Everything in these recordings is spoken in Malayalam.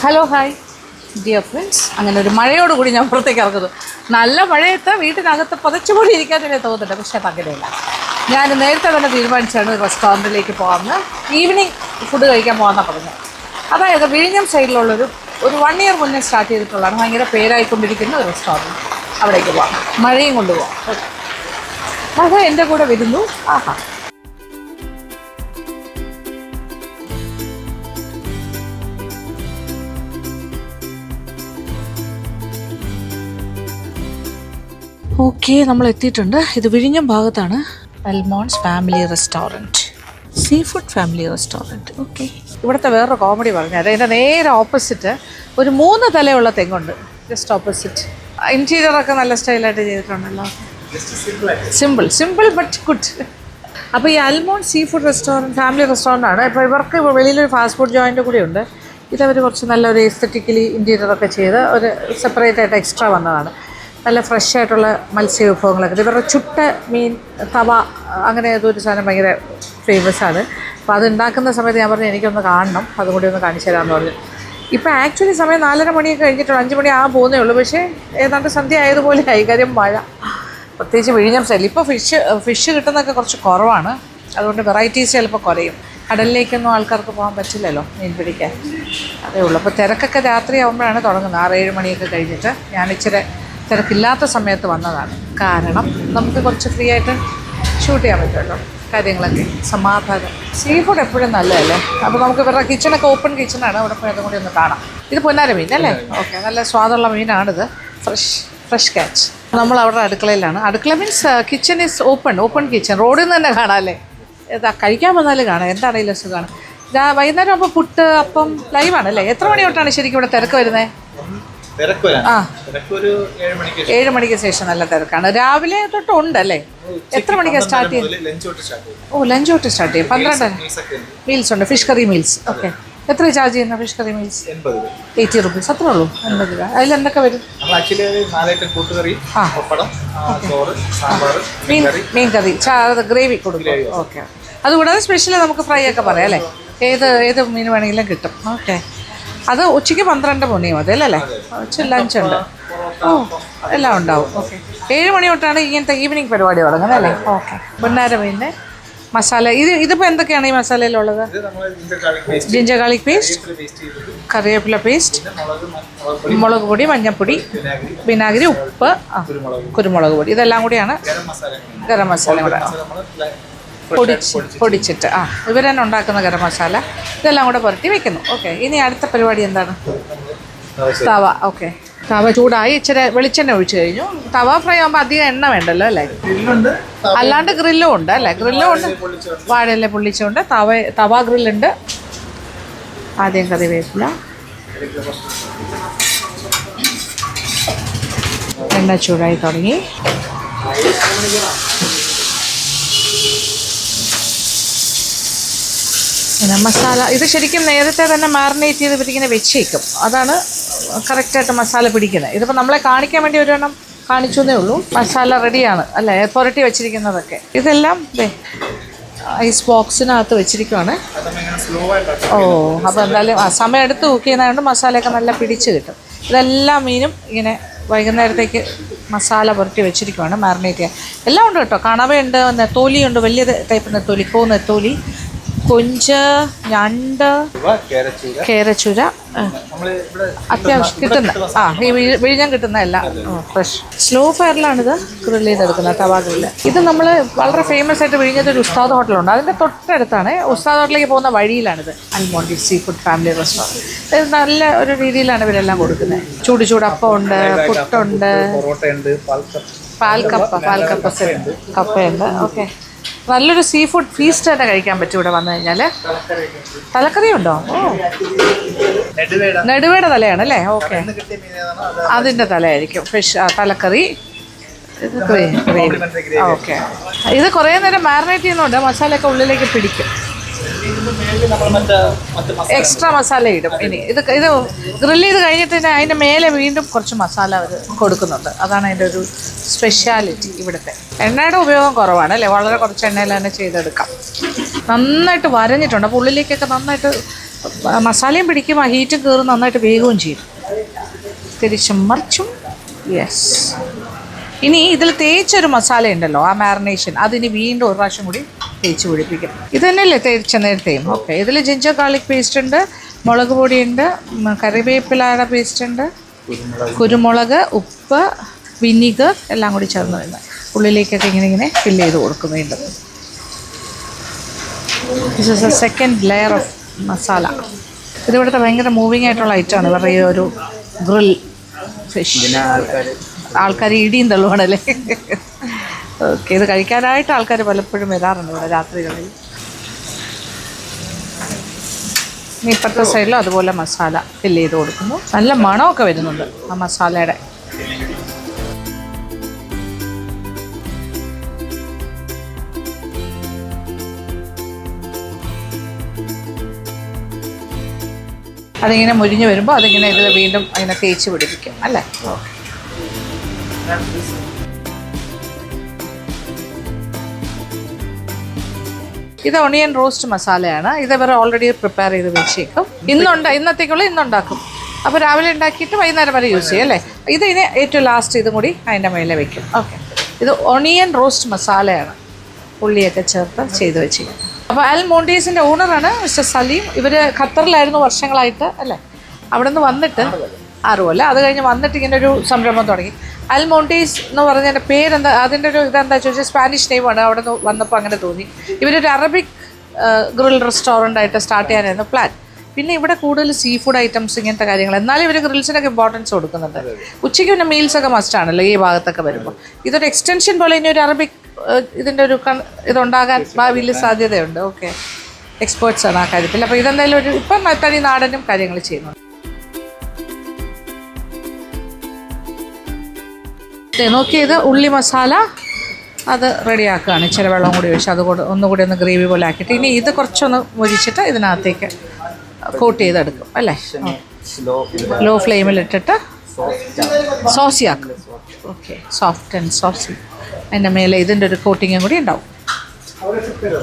Hello hi dear friends. അങ്ങനെ ഒരു മഴയോടുകൂടി ഞാൻ പുറത്തേക്ക് ഇറങ്ങുന്നു. നല്ല മഴയത്ത് വീട്ടിനകത്ത് പുതച്ചുകൂടി ഇരിക്കാൻ തന്നെ തോന്നുന്നുണ്ട്. പക്ഷേ അങ്ങനെയല്ല, ഞാൻ നേരത്തെ തന്നെ തീരുമാനിച്ചാണ് റെസ്റ്റോറൻറ്റിലേക്ക് പോകാമെന്ന്. ഈവനിങ് ഫുഡ് കഴിക്കാൻ പോകാമെന്നാണ് പറഞ്ഞത്. അതായത് വിഴിഞ്ഞം സൈഡിലുള്ളൊരു 1 ഇയർ മുന്നേ സ്റ്റാർട്ട് ചെയ്തിട്ടുള്ളതാണ്. ഭയങ്കര പേരായിക്കൊണ്ടിരിക്കുന്ന ഒരു റെസ്റ്റോറൻറ്റ്. അവിടേക്ക് പോകാം, മഴയും കൊണ്ടുപോകാം. മഴ എൻ്റെ കൂടെ വരുന്നു. ആഹാ, ഓക്കെ, നമ്മൾ എത്തിയിട്ടുണ്ട്. ഇത് വിഴിഞ്ഞം ഭാഗത്താണ്. എൽമോൺസ് family restaurant, seafood family restaurant. Okay, ഇവിടുത്തെ വേറൊരു കോമഡി പറഞ്ഞു. അതിൻ്റെ നേരെ ഓപ്പോസിറ്റ് ഒരു 3 തലയുള്ള തെങ്ങുണ്ട്. Just opposite. ഇൻറ്റീരിയറൊക്കെ നല്ല സ്റ്റൈലായിട്ട് ചെയ്തിട്ടുണ്ടല്ലോ. Simple but good. അപ്പോൾ ഈ അൽമോൺ sea food restaurant family restaurant ആണ്. ഇപ്പോൾ ഇവർക്ക് വെളിയിലൊരു ഫാസ്റ്റ് ഫുഡ് ജോയിൻ്റ് കൂടി ഉണ്ട്. ഇതവർ കുറച്ച് നല്ലൊരു എസ്തറ്റിക്കലി ഇൻറ്റീരിയറൊക്കെ ചെയ്ത് ഒരു സെപ്പറേറ്റ് ആയിട്ട് എക്സ്ട്രാ വന്നതാണ്. നല്ല ഫ്രഷ് ആയിട്ടുള്ള മത്സ്യവിഭവങ്ങളൊക്കെ. ഇവരുടെ ചുട്ട മീൻ, തവ, അങ്ങനെ ഏതൊരു സാധനം ഭയങ്കര ഫേമസ് ആണ്. അപ്പോൾ അത് ഉണ്ടാക്കുന്ന സമയത്ത് ഞാൻ പറഞ്ഞു എനിക്കൊന്ന് കാണണം, അതുകൂടി ഒന്ന് കാണിച്ചു തരാമെന്ന് പറഞ്ഞു. ഇപ്പോൾ ആക്ച്വലി സമയം 4:30 മണിയൊക്കെ കഴിഞ്ഞിട്ടുള്ളൂ. 5 മണി പോകുന്നേ ഉള്ളൂ. പക്ഷേ ഏതാണ്ട് സന്ധ്യ ആയതുപോലെ ആയി. കാര്യം മഴ, പ്രത്യേകിച്ച് വിഴിഞ്ഞം സ്റ്റൈൽ. ഇപ്പോൾ ഫിഷ് കിട്ടുന്നതൊക്കെ കുറച്ച് കുറവാണ്. അതുകൊണ്ട് വെറൈറ്റീസ് ചിലപ്പോൾ കുറയും. കടലിലേക്കൊന്നും ആൾക്കാർക്ക് പോകാൻ പറ്റില്ലല്ലോ മീൻ പിടിക്കാൻ. അതേ ഉള്ളൂ. അപ്പോൾ തിരക്കൊക്കെ രാത്രി ആകുമ്പോഴാണ് തുടങ്ങുന്നത്. 6-7 മണിയൊക്കെ കഴിഞ്ഞിട്ട്. ഞാൻ ഇച്ചിരി തിരക്കില്ലാത്ത സമയത്ത് വന്നതാണ്. കാരണം നമുക്ക് കുറച്ച് ഫ്രീ ആയിട്ട് ഷൂട്ട് ചെയ്യാൻ പറ്റുമല്ലോ കാര്യങ്ങളൊക്കെ. സമാധാനം. സീ ഫുഡ് എപ്പോഴും നല്ലതല്ലേ. അപ്പോൾ നമുക്ക് ഇവരുടെ കിച്ചണൊക്കെ ഓപ്പൺ കിച്ചണാണ്. അവിടെ പോയി അതും കൂടി ഒന്ന് കാണാം. ഇത് പൊന്നാര മീൻ അല്ലേ? ഓക്കെ, നല്ല സ്വാദുള്ള മീനാണിത്. Fresh catch. നമ്മൾ അവരുടെ അടുക്കളയിലാണ്. അടുക്കള means kitchen is open kitchen. റോഡിൽ നിന്ന് തന്നെ കാണാം അല്ലേ. കഴിക്കാൻ വന്നാലും കാണാം. എന്താണെങ്കിലും സുഖമാണ്. വൈകുന്നേരം ആകുമ്പോൾ പുട്ട്, അപ്പം ലൈവാണല്ലേ. എത്ര മണി തൊട്ടാണ് ശരിക്കും ഇവിടെ തിരക്ക് വരുന്നത്? 7 മണിക്ക് ശേഷം നല്ല തിരക്കാണ്. രാവിലെ തൊട്ട് ഉണ്ടല്ലേ. എത്ര മണിക്കാണ് സ്റ്റാർട്ട് ചെയ്യുന്നത്? ഓ, ലഞ്ച് തൊട്ട് സ്റ്റാർട്ട് ചെയ്യും. 12 മീൽസ് ഉണ്ട്. Fish curry meals. ഓക്കെ, എത്ര ചാർജ് ചെയ്യുന്ന ഫിഷ് കറി മീൽസ്? 80 റുപ്പീസ്. അത്രേ ഉള്ളൂ. 80 രൂപ. അതിലെന്തൊക്കെ വരും? മീൻ കറി, ഗ്രേവി കൊടുക്കും. ഓക്കെ, അതുകൂടാതെ സ്പെഷ്യൽ നമുക്ക് ഫ്രൈ ഒക്കെ പറയാം അല്ലേ. ഏത് മീൻ വേണമെങ്കിലും കിട്ടും. ഓക്കെ, അത് ഉച്ചയ്ക്ക് 12 മണി മതി അല്ലേ. ലഞ്ചുണ്ട്. ഓ, എല്ലാം ഉണ്ടാവും. ഓക്കെ, 7 മണി തൊട്ടാണ് ഇങ്ങനത്തെ ഈവനിങ് പരിപാടി തുടങ്ങുന്നത് അല്ലേ. ഓക്കെ, പൊന്നാര മീനിൻ്റെ മസാല. ഇതിപ്പോൾ എന്തൊക്കെയാണ് ഈ മസാലയിലുള്ളത്? ജിഞ്ചർ ഗാർലിക് പേസ്റ്റ്, കറിവേപ്പില പേസ്റ്റ്, മുളക് പൊടി, മഞ്ഞൾപ്പൊടി, വിനാഗിരി, ഉപ്പ്, കുരുമുളക് പൊടി. ഇതെല്ലാം കൂടിയാണ് ഗരം മസാല കൂടെ പൊടിച്ചിട്ട് ഇവർ തന്നെ ഉണ്ടാക്കുന്ന ഗരം മസാല. ഇതെല്ലാം കൂടെ പുരട്ടി വെക്കുന്നു. ഓക്കെ, ഇനി അടുത്ത പരിപാടി എന്താണ്? തവ. ഓക്കെ, തവ ചൂടായി ഇച്ചിരി വെളിച്ചെണ്ണ ഒഴിച്ചു കഴിഞ്ഞു. തവ ഫ്രൈ ആകുമ്പോൾ അധികം എണ്ണ വേണ്ടല്ലോ അല്ലേ. അല്ലാണ്ട് ഗ്രില്ലും ഉണ്ട് അല്ലേ. ഗ്രില്ലും ഉണ്ട്, വാഴയില പൊള്ളിച്ചുണ്ട്. തവ ഗ്രില്ലുണ്ട്. ആദ്യം കറിവേപ്പില, എണ്ണ ചൂടായി തുടങ്ങി. പിന്നെ മസാല. ഇത് ശരിക്കും നേരത്തെ തന്നെ മാറിനേറ്റ് ചെയ്ത് ഇവരിങ്ങനെ വെച്ചേക്കും. അതാണ് കറക്റ്റായിട്ട് മസാല പിടിക്കുന്നത്. ഇതിപ്പോൾ നമ്മളെ കാണിക്കാൻ വേണ്ടി ഒരെണ്ണം കാണിച്ചു എന്നേ ഉള്ളൂ. മസാല റെഡിയാണ് അല്ലേ, പുരട്ടി വെച്ചിരിക്കുന്നതൊക്കെ. ഇതെല്ലാം ഐസ് ബോക്സിനകത്ത് വെച്ചിരിക്കുവാണ്. ഓ, അപ്പോൾ എന്തായാലും സമയം എടുത്ത് കുക്ക് ചെയ്യുന്നതുകൊണ്ട് മസാലയൊക്കെ നല്ല പിടിച്ച് കിട്ടും. ഇതെല്ലാം മീനും ഇങ്ങനെ വൈകുന്നേരത്തേക്ക് മസാല പുരട്ടി വെച്ചിരിക്കുവാണ് മാറിനേറ്റ് ചെയ്യാൻ. എല്ലാം ഉണ്ട് കേട്ടോ. കണവയുണ്ട്, നെത്തോലിയുണ്ട്, വലിയ ടൈപ്പ് നെത്തോലി, നെത്തോലി, കൊഞ്ച്, ഞണ്ട്, കേരച്ചൂര, അത്യാവശ്യം കിട്ടുന്ന ഈ വിഴിഞ്ഞം കിട്ടുന്ന എല്ലാം ഫ്രഷ്. സ്ലോ ഫയറിലാണിത് ഗ്രില്ല് ചെയ്തെടുക്കുന്നത്, തവ ഗ്രില്ല്. ഇത് നമ്മൾ വളരെ ഫേമസ് ആയിട്ട് വിഴിഞ്ഞത്ത് ഒരു ഉസ്താദ് ഹോട്ടലുണ്ട്. അതിൻ്റെ തൊട്ടടുത്താണ്. ഉസ്താദ് ഹോട്ടലിലേക്ക് പോകുന്ന വഴിയിലാണിത് അൽമോണ്ടി സീ ഫുഡ് ഫാമിലി റെസ്റ്റോറൻറ്റ്. ഇത് നല്ല ഒരു രീതിയിലാണ് ഇവരെല്ലാം കൊടുക്കുന്നത്. ചൂടപ്പം ഉണ്ട്, പുട്ടുണ്ട്, പാൽക്കപ്പ സെറ്റ്, കപ്പയുണ്ട്. ഓക്കെ, നല്ലൊരു സീ ഫുഡ് ഫീസ്റ്റ് തന്നെ കഴിക്കാൻ പറ്റും ഇവിടെ വന്നു കഴിഞ്ഞാൽ. തലക്കറി ഉണ്ടോ? ഓ, നെടുവേടെ തലയാണ് അല്ലേ. ഓക്കെ, അതിൻ്റെ തലയായിരിക്കും ഫിഷ്. തലക്കറി, ഇത് ഗ്രേവി. ഓക്കെ, ഇത് കുറേ നേരം മാറിനേറ്റ് ചെയ്യുന്നുണ്ട്. മസാലയൊക്കെ ഉള്ളിലേക്ക് പിടിക്കും. എക്സ്ട്രാ മസാല ഇടും. ഇനി ഇത് ഗ്രില്ല് ചെയ്ത് കഴിഞ്ഞിട്ട് അതിൻ്റെ മേലെ വീണ്ടും കുറച്ച് മസാല അവർ കൊടുക്കുന്നുണ്ട്. അതാണ് അതിൻ്റെ ഒരു സ്പെഷ്യാലിറ്റി ഇവിടുത്തെ. എണ്ണയുടെ ഉപയോഗം കുറവാണ് അല്ലേ. വളരെ കുറച്ച് എണ്ണയിൽ തന്നെ ചെയ്തെടുക്കാം. നന്നായിട്ട് വരഞ്ഞിട്ടുണ്ട്. അപ്പോൾ ഉള്ളിലേക്കൊക്കെ നന്നായിട്ട് മസാലയും പിടിക്കും, ആ ഹീറ്റും കയറും, നന്നായിട്ട് വേഗവും ചെയ്യും. തിരിച്ചും മറിച്ചും. യെസ്. ഇനി ഇതിൽ തേച്ചൊരു മസാല ഉണ്ടല്ലോ, ആ മാറിനേഷൻ, അതിനി വീണ്ടും ഒരു പ്രാവശ്യം കൂടി തേച്ച് പിടിപ്പിക്കും. ഇത് തന്നെയല്ലേ തേച്ച നേരത്തെയും? ഓക്കെ. ഇതിൽ ജിഞ്ചർ ഗാർലിക് പേസ്റ്റ് ഉണ്ട്, മുളക് പൊടിയുണ്ട്, കറിവേപ്പിലയുടെ പേസ്റ്റ് ഉണ്ട്, കുരുമുളക്, ഉപ്പ്, വിനീഗർ എല്ലാം കൂടി ചേർന്ന് വരുന്നത്. ഉള്ളിലേക്കൊക്കെ ഇങ്ങനെ ഫില്ല് ചെയ്ത് കൊടുക്കും വീണ്ടും. This is a second layer of masala. ഇതിവിടുത്തെ ഭയങ്കര മൂവിങ് ആയിട്ടുള്ള ഐറ്റമാണ് ഇവരുടെ ഈ ഒരു ഗ്രിൽ ഫിഷ്. ആൾക്കാർ ഇടിയും തള്ളുവാണല്ലേ. ഓക്കെ. ഇത് കഴിക്കാനായിട്ട് ആൾക്കാർ പലപ്പോഴും വരാറുണ്ട് ഇവിടെ രാത്രികളിൽ. ഇനി ഇപ്പുറത്തെ സൈഡിലും അതുപോലെ മസാല ഫില്ല് ചെയ്ത് കൊടുക്കുന്നു. നല്ല മണമൊക്കെ വരുന്നുണ്ട് ആ മസാലയുടെ. അതിങ്ങനെ മുരിഞ്ഞ് വരുമ്പോൾ അതിങ്ങനെ ഇതിൽ വീണ്ടും അതിനെ തേച്ച് പിടിപ്പിക്കും അല്ലേ. ഇത് ഒണിയൻ റോസ്റ്റ് മസാലയാണ്. ഇത് ഇവർ ഓൾറെഡി പ്രിപ്പയർ ചെയ്ത് വെച്ചേക്കും. ഇന്നത്തേക്കുള്ള ഇന്നുണ്ടാക്കും. അപ്പോൾ രാവിലെ ഉണ്ടാക്കിയിട്ട് വൈകുന്നേരം വരെ യൂസ് ചെയ്യും അല്ലേ. ഇതിന് ഏറ്റവും ലാസ്റ്റ് ഇതും കൂടി അതിൻ്റെ മേലെ വെക്കും. ഓക്കെ. ഇത് ഒണിയൻ റോസ്റ്റ് മസാലയാണ്, ഉള്ളിയൊക്കെ ചേർത്ത് ചെയ്ത് വെച്ചിരിക്കുന്നത്. അപ്പോൾ അൽ മോണ്ടീസിൻ്റെ ഓണറാണ് മിസ്റ്റർ സലീം. ഇവർ ഖത്തറിലായിരുന്നു വർഷങ്ങളായിട്ട് അല്ലേ. അവിടെ നിന്ന് വന്നിട്ട് 6 കൊല്ലം. അത് കഴിഞ്ഞ് വന്നിട്ട് ഇങ്ങനെ ഒരു സംരംഭം തുടങ്ങി. അൽ മോണ്ടീസ് എന്ന് പറഞ്ഞതിൻ്റെ പേരെന്താ, അതിൻ്റെ ഒരു ഇതെന്താ ചോദിച്ചാൽ സ്പാനിഷ് നെയിമാണ്. അവിടെ നിന്ന് വന്നപ്പോൾ അങ്ങനെ തോന്നി. ഇവരൊരു അറബിക് ഗ്രിൽ റെസ്റ്റോറൻ്റ് ആയിട്ട് സ്റ്റാർട്ട് ചെയ്യാനായിരുന്നു പ്ലാൻ. പിന്നെ ഇവിടെ കൂടുതൽ സീ ഫുഡ് ഐറ്റംസ് ഇങ്ങനത്തെ കാര്യങ്ങൾ. എന്നാലും ഇവർ ഗ്രിൽസിനൊക്കെ ഇമ്പോർട്ടൻസ് കൊടുക്കുന്നുണ്ട്. ഉച്ചയ്ക്ക് പിന്നെ മീൽസൊക്കെ മസ്റ്റാണല്ലോ ഈ ഭാഗത്തൊക്കെ വരുമ്പോൾ. ഇതൊരു എക്സ്റ്റൻഷൻ പോലെ ഇനി ഒരു അറബിക് ഇതിൻ്റെ ഒരു ഇതുണ്ടാകാൻ ഭാവിയിൽ സാധ്യതയുണ്ട്. ഓക്കെ. എക്സ്പേർട്സാണ് ആ കാര്യത്തിൽ. അപ്പോൾ ഇതെന്തായാലും ഒരു ഇപ്പം തനി നാടനും കാര്യങ്ങൾ ചെയ്യുന്നുണ്ട്. നോക്കിയത് ഉള്ളി മസാല അത് റെഡിയാക്കുകയാണ്. ഇച്ചിരി വെള്ളം കൂടി ഒഴിച്ച് അതുകൂടെ ഒന്നുകൂടി ഒന്ന് ഗ്രേവി പോലെ ആക്കിയിട്ട് ഇനി ഇത് കുറച്ചൊന്ന് മുരിച്ചിട്ട് ഇതിനകത്തേക്ക് കോട്ട് ചെയ്തെടുക്കും അല്ലേ. ലോ ഫ്ലെയിമിലിട്ടിട്ട് സോസിയാക്കും. ഓക്കെ. Soft and saucy. അതിൻ്റെ മേലെ ഇതിൻ്റെ ഒരു കോട്ടിങ്ങും കൂടി ഉണ്ടാവും.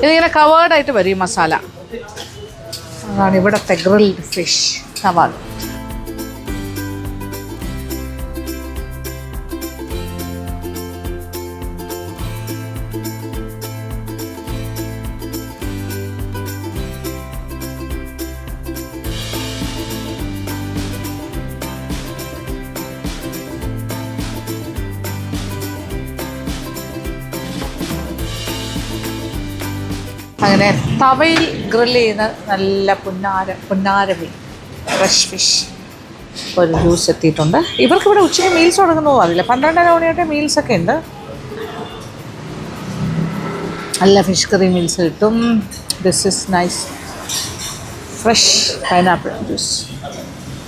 ഇതിങ്ങനെ കവേർഡായിട്ട് വരും ഈ മസാല. അതാണ് ഇവിടുത്തെ ഗ്രിൽഡ് ഫിഷ് കവാബ്. അങ്ങനെ തവയിൽ ഗ്രില്ല് ചെയ്യുന്ന നല്ല പുന്നാര മീൻ, ഫ്രഷ് ഫിഷ്. ഒരു ജ്യൂസ് എത്തിയിട്ടുണ്ട്. ഇവർക്കിവിടെ ഉച്ചയ്ക്ക് മീൽസ് തുടങ്ങുന്നോ അറിയില്ല. 12:30 മണിയായിട്ട് മീൽസൊക്കെ ഉണ്ട്. നല്ല ഫിഷ് കറി മീൽസ് കിട്ടും. This is nice fresh pineapple juice.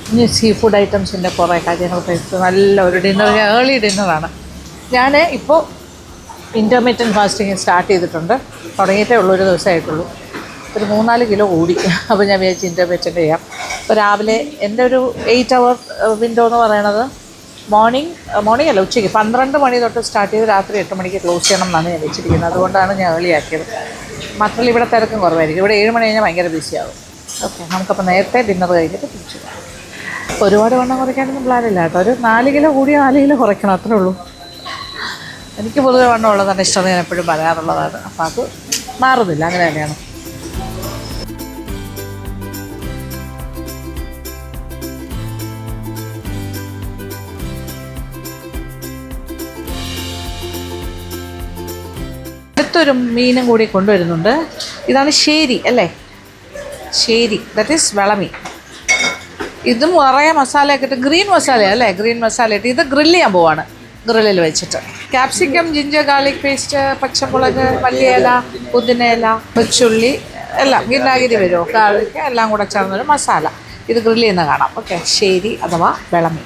ഇനി സീ ഫുഡ് ഐറ്റംസിൻ്റെ കുറേ കാര്യങ്ങൾ കഴിച്ചു. നല്ല ഒരു ഡിന്നർ, ഏർലി ഡിന്നറാണ്. ഞാൻ ഇപ്പോൾ ഇൻ്റർമീഡിയറ്റ് ഫാസ്റ്റിങ് സ്റ്റാർട്ട് ചെയ്തിട്ടുണ്ട്. തുടങ്ങിയിട്ടേ ഉള്ളൂ, ഒരു ദിവസമായിട്ടുള്ളൂ. ഒരു 3-4 കിലോ കൂടി. അപ്പോൾ ഞാൻ വിചാരിച്ച് ഇൻ്റർമീഡിയറ്റ് ചെയ്യാം. അപ്പോൾ രാവിലെ എൻ്റെ ഒരു 8 hour വിൻഡോ എന്ന് പറയണത് മോർണിംഗ് അല്ല, ഉച്ചയ്ക്ക് 12 മണി തൊട്ട് സ്റ്റാർട്ട് ചെയ്ത് രാത്രി 8 മണിക്ക് ക്ലോസ് ചെയ്യണം എന്നാണ് ഞാൻ വെച്ചിരിക്കുന്നത്. അതുകൊണ്ടാണ് ഞാൻ ഏർലി ആക്കിയത്. മാത്രമല്ല ഇവിടെ തിരക്കും കുറവായിരിക്കും. ഇവിടെ 7 മണി കഴിഞ്ഞാൽ ഭയങ്കര ബിസിയാകും. ഓക്കെ. നമുക്കപ്പോൾ നേരത്തെ ഡിന്നർ കഴിഞ്ഞിട്ട് തിരിച്ചു പോകാം. ഒരുപാട് വണ്ണം കുറയ്ക്കാനൊന്നും പ്ലാനില്ല കേട്ടോ. ഒരു 4 കിലോ കൂടി 4 കിലോ കുറയ്ക്കണം, അത്രേ ഉള്ളൂ. എനിക്ക് പൊതുവെ വണ്ണം ഉള്ളതാണ് ഇഷ്ടം, ഞാൻ എപ്പോഴും പറയാറുള്ളതാണ്. അപ്പോൾ അത് മാറുന്നില്ല, അങ്ങനെ തന്നെയാണ്. അടുത്തൊരു മീനും കൂടി കൊണ്ടുവരുന്നുണ്ട്. ഇതാണ് ശേരി അല്ലേ. ശേരി, ദാറ്റ് ഈസ് വിളമീൻ. ഇതും നിറയെ മസാലയൊക്കെ ഇട്ട്, ഗ്രീൻ മസാല അല്ലേ, ഗ്രീൻ മസാല ഇട്ട് ഇത് ഗ്രില്ല് ചെയ്യാൻ പോവാണ്. ഗ്രില്ലിൽ വെച്ചിട്ട് ക്യാപ്സിക്കം, ജിഞ്ചർ ഗാർലിക് പേസ്റ്റ്, പച്ചമുളക്, മല്ലിയില, പുതിനയില, കൊച്ചുള്ളി എല്ലാം വിനാഗിരി വരുമോ, ഗാർലിക്ക് എല്ലാം കൂടെ ചേർന്നൊരു മസാല. ഇത് ഗ്രില്ല് ചെയ്യുന്ന കാണാം. ഓക്കെ. ശേരി അഥവാ വിളമീൻ.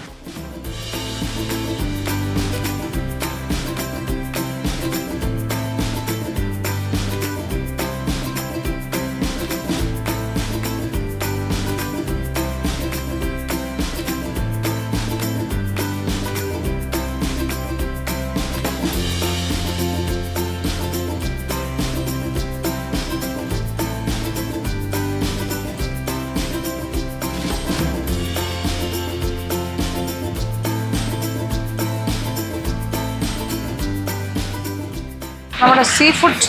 നമ്മുടെ സീ ഫുഡ്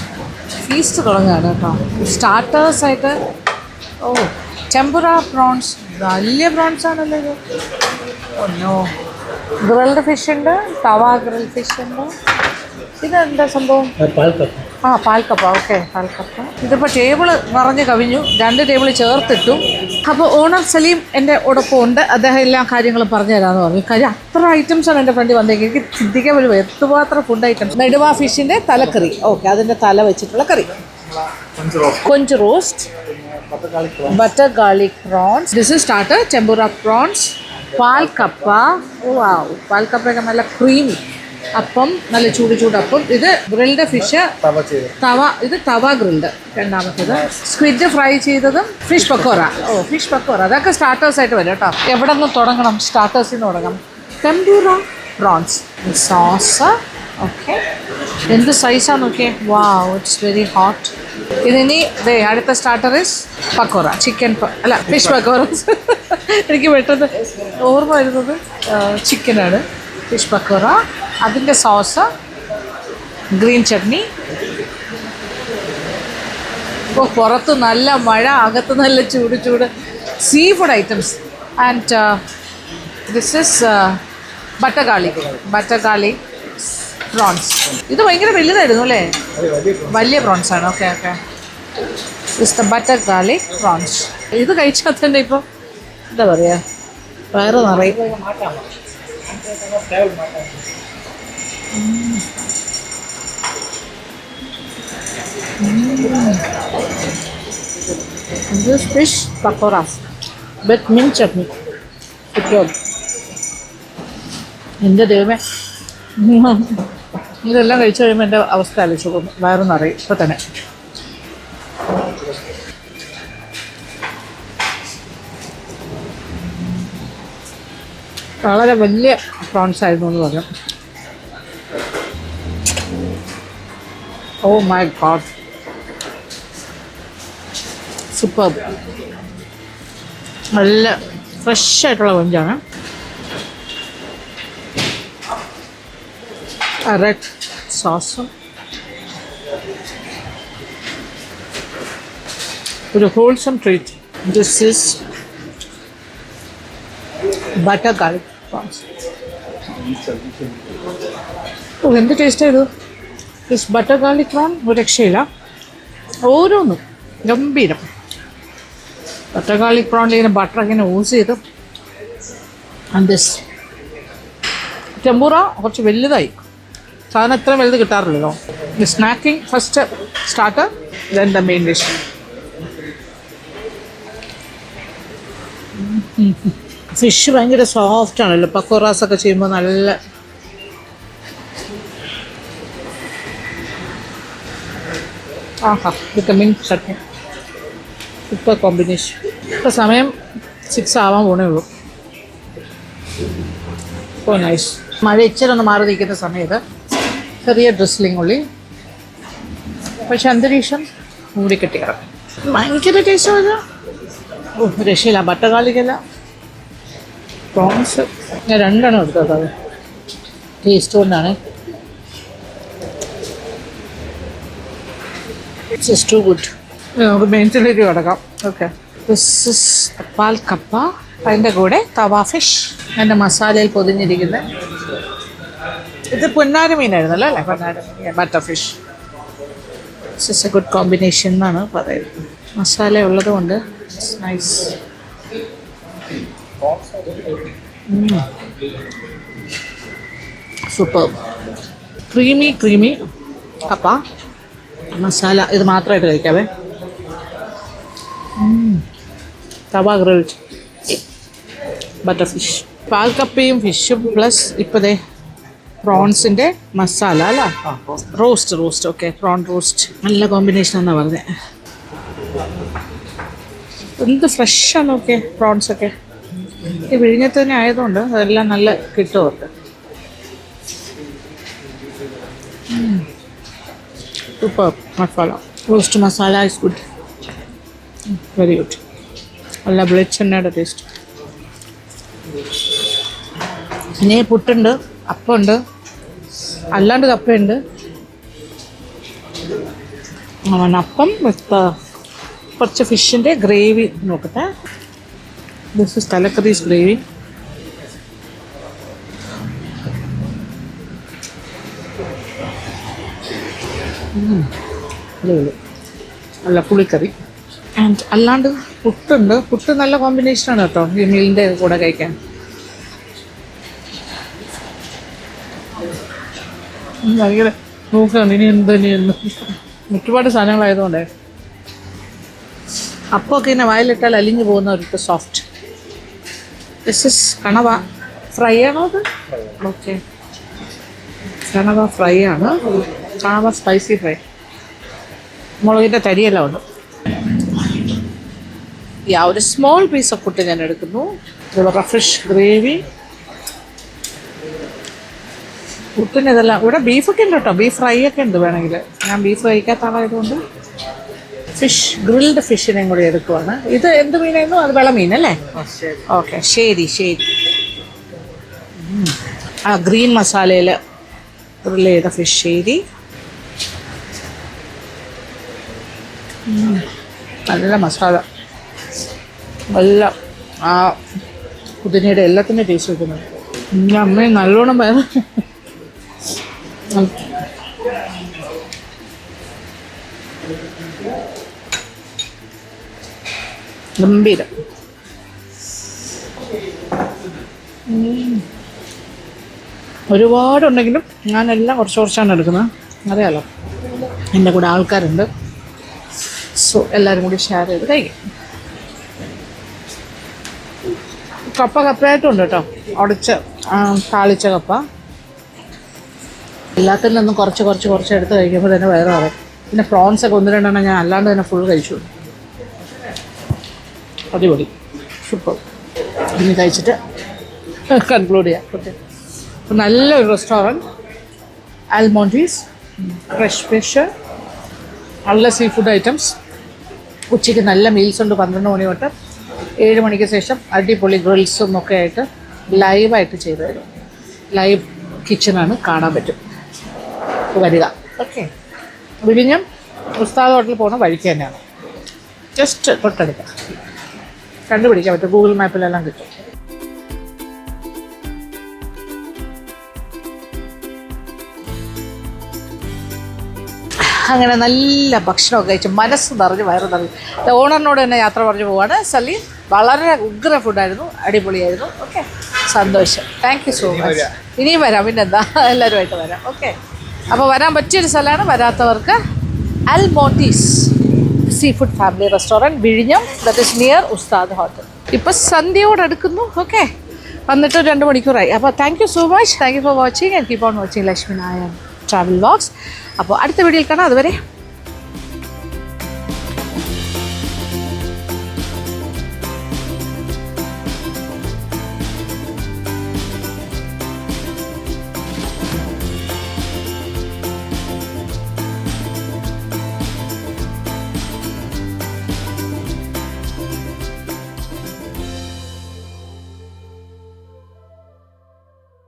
ഫീസ്റ്റ് തുടങ്ങുകയാണ് കേട്ടോ. സ്റ്റാർട്ടേഴ്സായിട്ട് ടെമ്പുറ പ്രോൺസ്, വലിയ പ്രോൺസ് ആണല്ലോ ഇത്. ഒന്നോ ഗ്രിൽഡ് ഫിഷ് ഉണ്ട്, തവ ഗ്രിൽ ഫിഷ് ഉണ്ട്. ഇതെന്താ സംഭവം? പാൽക്കപ്പ. ഓക്കെ, പാൽക്കപ്പ. ഇതിപ്പോൾ ടേബിൾ നിറഞ്ഞ് കവിഞ്ഞു, 2 ടേബിൾ ചേർത്തിട്ടു. അപ്പോൾ ഓണർ സലീം എൻ്റെ ഒടൊപ്പം ഉണ്ട്. അദ്ദേഹം എല്ലാ കാര്യങ്ങളും പറഞ്ഞു തരാമെന്ന് പറഞ്ഞു. കാര്യം അത്ര ഐറ്റംസാണ് എൻ്റെ ഫ്രണ്ടിൽ വന്നേക്കുന്നത്. എനിക്ക് ചിന്തിക്കാൻ പോലും എത്തുമാത്രം ഫുഡ് ഐറ്റംസ്. നെടുവ ഫിഷിൻ്റെ തലക്കറി. ഓക്കെ, അതിൻ്റെ തല വെച്ചിട്ടുള്ള കറി. കൊഞ്ച് roast, butter garlic prawns. This is starter tempura prawns. പാൽക്കപ്പ. വാവ്, പാൽക്കപ്പയൊക്കെ നല്ല ക്രീമി. അപ്പം, നല്ല ചൂടപ്പം. ഇത് ഗ്രിൽഡ് ഫിഷ് ഇത് തവ ഗ്രിൽഡ്. രണ്ടാമത്തേത് സ്ക്വിഡ് ഫ്രൈ ചെയ്തതും ഫിഷ് പക്കോറ. ഫിഷ് പക്കോറ. അതൊക്കെ സ്റ്റാർട്ടേഴ്സായിട്ട് വരും കേട്ടോ. എവിടെ നിന്ന് തുടങ്ങണം? സ്റ്റാർട്ടേഴ്സിൽ നിന്ന് തുടങ്ങാം. ടെമ്പുറ പ്രോൺസ് സോസ്. ഓക്കെ, എന്ത് സൈസാണ് നോക്കിയേ. വാവ്, ഇറ്റ്സ് വെരി ഹോട്ട്. ഇതിനി അടുത്ത സ്റ്റാർട്ടർ ഇസ് പക്കോറ. ചിക്കൻ അല്ല, ഫിഷ് പക്കോറ. എനിക്ക് പെട്ടെന്ന് ഓർമ്മ വരുന്നത് ചിക്കനാണ്. ഫിഷ് പക്കോറ, അതിൻ്റെ സോസ്, ഗ്രീൻ ചട്നി. പുറത്ത് നല്ല മഴ, അകത്ത് നല്ല ചൂട്. Sea food items. And this is butter garlic prawns. ഇത് ഭയങ്കര വലുതായിരുന്നു അല്ലേ? വലിയ പ്രോൺസ് ആണ്. Okay, this the butter garlic prawns. ഇത് കഴിച്ചാൽ തന്നെ ഇപ്പോൾ എന്താ പറയുക, വയറ് നിറയും. This fish pakoras with mint chutney. Superb. എൻ്റെ ദൈവമേ, ഇതെല്ലാം കഴിച്ചു കഴിയുമ്പോൾ എൻ്റെ അവസ്ഥ ആലോചിച്ചു പോകും. വയറ് നിറയും ഇപ്പം തന്നെ. വളരെ വലിയ പ്രോൺസ് ആയിരുന്നു എന്ന് പറഞ്ഞു. Oh my god, superb. നല്ല ഫ്രഷ് ആയിട്ടുള്ള കൊഞ്ചാണ്. റെഡ് സോസും ഒരു wholesome treat. This is butter garlic prawns. എന്ത് ടേസ്റ്റ് ചെയ്തു. ദിസ് ബട്ടർ ഗാർലിക് പ്രോൺ ഒരു രക്ഷയില്ല. ഓരോന്നും ഗംഭീരം. ബട്ടർ ഗാർലിക് പ്രോണിൽ ഇങ്ങനെ ബട്ടർ ഇങ്ങനെ യൂസ് ചെയ്ത്. ആൻഡ് ദിസ് ടെമ്പുറ കുറച്ച് വലുതായി. സാധനം ഇത്ര വലുത് കിട്ടാറില്ലല്ലോ. Snacking first starter, then the main dish. Fish ഭയങ്കര സോഫ്റ്റ് ആണല്ലോ. പക്കോറാസ് ഒക്കെ ചെയ്യുമ്പോൾ നല്ല വിറ്റമിൻ ചട്നി. Super combination. ഇപ്പോൾ സമയം 6 ആവാൻ പോണേ ഉള്ളൂ. ഓ നൈസ്. മഴ ഇച്ചിരി ഒന്ന് മാറി നിൽക്കുന്ന സമയത്ത് ചെറിയ ഡ്രിസ്ലിംഗ് ഉള്ളി, പക്ഷെ അന്തരീക്ഷം മൂടിക്കെട്ടിയാണ്. ഭയങ്കര ടേസ്റ്റ് വരിക. രക്ഷയില്ല. ബട്ടർ ഗാർലിക്കല്ല, പ്രോൺസ് ഞാൻ 2 എണ്ണം എടുത്തത്. അത് ടേസ്റ്റ് കൊണ്ടാണ്. It's too good. നമുക്ക് മെയിൻസിലേക്ക് കിടക്കാം. ഓക്കെ, ദിസ് ഇസ് പാൽക്കപ്പ. അതിൻ്റെ കൂടെ തവ ഫിഷ്, അതിൻ്റെ മസാലയിൽ പൊതിഞ്ഞിരിക്കുന്ന. ഇത് പൊന്നാര മീനായിരുന്നല്ലോ അല്ലേ? പൊന്നാര മീൻ, butter fish. It's is a good combination എന്നാണ് പറയുന്നത്. മസാല ഉള്ളത് കൊണ്ട് ഇറ്റ്സ് നൈസ്. സൂപ്പർ. ക്രീമി കപ്പ മസാല. ഇത് മാത്രമായിട്ട് കഴിക്കാവേ. Tawa grilled butter fish. പാൽക്കപ്പയും ഫിഷും പ്ലസ് ഇപ്പോഴേ പ്രോൺസിൻ്റെ മസാല അല്ല, റോസ്റ്റ്. Okay, prawn roast. നല്ല കോമ്പിനേഷൻ എന്നാണ് പറഞ്ഞത്. എന്ത് ഫ്രഷാണ് നോക്കിയേ പ്രോൺസൊക്കെ. ഈ വിഴിഞ്ഞത്ത് തന്നെ ആയതുകൊണ്ട് അതെല്ലാം നല്ല കിട്ടും അവർക്ക്. Super masala. Roast masala is good, very good. നല്ല വെളിച്ചെണ്ണയുടെ ടേസ്റ്റ്. പിന്നെ പുട്ടുണ്ട്, അപ്പമുണ്ട്, അല്ലാണ്ട് കപ്പയുണ്ട്. അപ്പം വിത്ത് കുറച്ച് ഫിഷിൻ്റെ ഗ്രേവി നോക്കട്ടെ. ദിസ് ഇസ് തലക്കറീസ് ഗ്രേവി. നല്ല പുളിക്കറി. ആൻഡ് അല്ലാണ്ട് പുട്ടുണ്ട്. പുട്ട് നല്ല കോമ്പിനേഷനാണ് കേട്ടോ ഈ മീലിൻ്റെ കൂടെ കഴിക്കാൻ. ഭയങ്കര നോക്കുകയാണ് ഇനി എന്തെന്ന്. ഒരുപാട് സാധനങ്ങളായതുകൊണ്ടേ അപ്പമൊക്കെ ഇങ്ങനെ വയലിട്ടാൽ അലിഞ്ഞു പോകുന്ന ഒരു സോഫ്റ്റ്. ദിസ് ഇസ് കണവ ഫ്രൈ ആണോ അത്? ഓക്കെ, കണവ ഫ്രൈ ആണ്. കണവ സ്പൈസി ഫ്രൈ. മുളകിൻ്റെ തരിയെല്ലാം ഉണ്ട്. ഒരു സ്മോൾ പീസ് ഓഫ് പുട്ട് ഞാൻ എടുക്കുന്നു. ഇതുള്ള ഫിഷ് ഗ്രേവി. പുട്ടിന് ഇതെല്ലാം ഇവിടെ ബീഫൊക്കെ ഉണ്ട് കേട്ടോ. ബീഫ് ഫ്രൈ ഒക്കെ ഉണ്ട് വേണമെങ്കിൽ. ഞാൻ ബീഫ് കഴിക്കാത്ത ആളായതുകൊണ്ട് ഫിഷ് ഗ്രിൽഡ് ഫിഷിനെയും കൂടി എടുക്കുവാണ്. ഇത് എന്ത് മീനായിരുന്നു? അത് വെളമീൻ അല്ലേ? ഓക്കെ, ശരി ശരി. ആ ഗ്രീൻ മസാലയിൽ ഗ്രിൽ ചെയ്ത ഫിഷ് ശരി. നല്ല മസാല, നല്ല ആ പുതിനയുടെ എല്ലാത്തിൻ്റെ ടേസ്റ്റ് വെക്കുന്നത്. അമ്മയും നല്ലോണം വേറെ ഗംഭീരം. ഒരുപാടുണ്ടെങ്കിലും ഞാനെല്ലാം കുറച്ച് കുറച്ചാണ് എടുക്കുന്നത്. അറിയാലോ, എൻ്റെ കൂടെ ആൾക്കാരുണ്ട്. സോ എല്ലാവരും കൂടി ഷെയർ ചെയ്ത് കഴിക്കും. കപ്പയായിട്ടുണ്ട് കേട്ടോ. ഉടച്ച് താളിച്ച കപ്പ. എല്ലാത്തിൽ നിന്നും കുറച്ച് എടുത്ത് കഴിക്കുമ്പോൾ തന്നെ വയറ് പറയും. പിന്നെ പ്രോൺസൊക്കെ 1-2 ഞാൻ അല്ലാണ്ട് തന്നെ ഫുൾ കഴിച്ചു. അടിപൊളി, സൂപ്പർ. ഇനി കഴിച്ചിട്ട് കൺക്ലൂഡ് ചെയ്യാം. ഓക്കെ, അപ്പോൾ നല്ലൊരു റെസ്റ്റോറൻറ്റ്, ആൽമോണ്ടീസ്. ഫ്രഷ് ഫിഷ്, നല്ല സീ ഫുഡ് ഐറ്റംസ്. ഉച്ചയ്ക്ക് നല്ല മീൽസ് ഉണ്ട്. 12 മണി തൊട്ട് 7 മണിക്ക് ശേഷം അടിപൊളി ഗ്രിൽസും ഒക്കെ ആയിട്ട് ലൈവായിട്ട് ചെയ്തു തരും. ലൈവ് കിച്ചണാണ്, കാണാൻ പറ്റും. വരിക. ഓക്കെ, വിഴിഞ്ഞം ഉസ്താദ് ഹോട്ടലിൽ പോകുന്ന വഴിക്ക് തന്നെയാണ്. ജസ്റ്റ് തൊട്ടടുത്ത് കണ്ടുപിടിക്കാൻ പറ്റും. ഗൂഗിൾ മാപ്പിലെല്ലാം കിട്ടും. അങ്ങനെ നല്ല ഭക്ഷണമൊക്കെ കഴിച്ച് മനസ്സ് നിറഞ്ഞ് വയറ് നിറഞ്ഞു. ഓണറിനോട് തന്നെ യാത്ര പറഞ്ഞു പോവാണ്. സലീം, വളരെ ഉഗ്ര ഫുഡായിരുന്നു, അടിപൊളിയായിരുന്നു. ഓക്കെ, സന്തോഷം. Thank you so much. ഇനിയും വരാം, പിന്നെന്താ, എല്ലാവരുമായിട്ട് വരാം. ഓക്കെ, അപ്പോൾ വരാൻ പറ്റിയൊരു സ്ഥലമാണ്. വരാത്തവർക്ക് ആൽമോണ്ടീസ് സീ ഫുഡ് ഫാമിലി റെസ്റ്റോറൻറ്റ്, വിഴിഞ്ഞം, ദാറ്റ് ഇസ് നിയർ ഉസ്താദ് ഹോട്ടൽ. ഇപ്പോൾ സന്ധ്യയോടടുക്കുന്നു. ഓക്കെ, വന്നിട്ട് 2 മണിക്കൂറായി. അപ്പോൾ thank you so much. Thank you for watching and keep on watching Lakshmi Nair travel vlogs. അപ്പോൾ അടുത്ത വീഡിയോയിൽ കാണാം. അതുവരെ